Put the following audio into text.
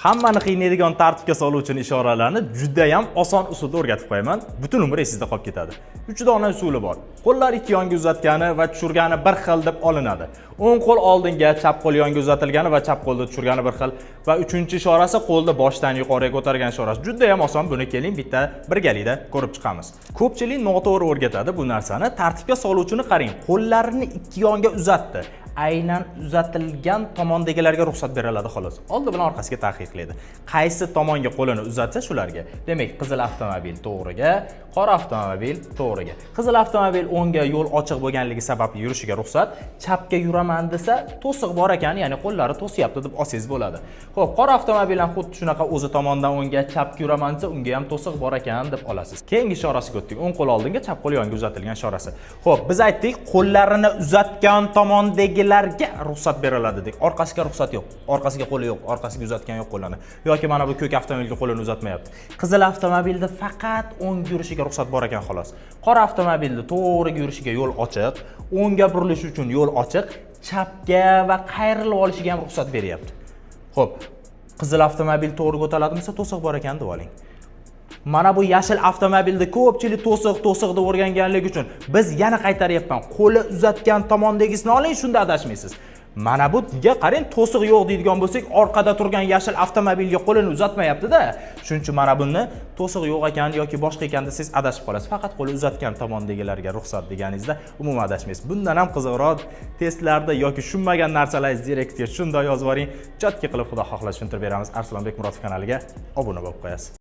Hammani qiynaydigan tartibga soluvchi ishoralarni juda ham oson usulda o'rgatib qo'yaman. Butun umr esingizda qolib ketadi. 3 dona usuli bor. Qo'llar ikki yonga uzatgani va tushirgani bir xil deb olinadi. O'ng qo'l oldinga, chap qo'l yonga uzatilgani va chap qo'lda tushirgani bir xil va uchinchi ishorasi qo'lni boshdan yuqoriga ko'targan ishorasi. Juda ham oson. Buni keling bitta birgalikda ko'rib chiqamiz. Ko'pchilik noto'g'ri o'rgatadi bu narsani. Tartibga soluvchini qarang. Qo'llarini ikki yonga uzatdi. Aynan uzatilgan tomondagilarga ruxsat beriladi xolos. Oldi bilan orqasiga taqiqlaydi. Qaysi tomonga qo'lini uzatsa shularga. Demak, qizil avtomobil to'g'riga, qora avtomobil to'g'riga. Qizil avtomobil o'ngga yo'l ochiq bo'lganligi sababli yurishiga ruxsat, chapga yuraman desa to'siq bor ekan, ya'ni qo'llari to'siyapti deb olsangiz bo'ladi. Xo'p, qora avtomobil ham xuddi shunaqa o'zi tomondan o'ngga, chapga yuraman desa unga ham to'siq bor ekan deb olasiz. Keyingi ishorasiga o'tdik. O'ng qo'l oldinga, chap qo'l yonga uzatilgan ishorasi. Xo'p, biz aytdik, qo'llarini uzatgan tomondagilarga ruxsat beriladi dedik. Orqasiga ruxsat yo'q. Orqasiga qo'li yo'q, orqasiga uzatgan yo'q qo'lini. Yoki mana bu ko'k avtomobilga qo'lini uzatmayapti. Qizil avtomobilda faqat o'ng yurishiga ruxsat bor ekan xolos. Qora avtomobilda to'g'riga yurishiga yo'l ochiq, o'ngga burilish uchun yo'l ochiq, chapga va qayrilib olishiga ham ruxsat beryapti. Xo'p, qizil avtomobil to'g'riga o'taladimi-sa to'siq bor ekan deb oling. Mana bu yashil avtomobilda ko'pchilik to'siq deb o'rganganligi uchun biz yana qaytaryapman. Qo'li uzatgan tomondagisini oling, shunda adashmaysiz. Mana bu ga qarang, to'siq yo'q deydigan bo'lsak, orqada turgan yashil avtomobilga qo'lini uzatmayapti-da. Shuning uchun mana buni to'siq yo'q ekan yoki boshqa ekan desangiz adashib qolasiz. Faqat qo'li uzatgan tomondagilarga ruxsat deganingizda umuman adashmaysiz. Bundan ham qiziqroq testlarda yoki tushunmagan narsalaringizni direktga shunday yozib yuboring. Chatga qilib xudo xohlasa tushuntirib beramiz. Arslonbek Murodov kanaliga obuna bo'lib qo'yasiz.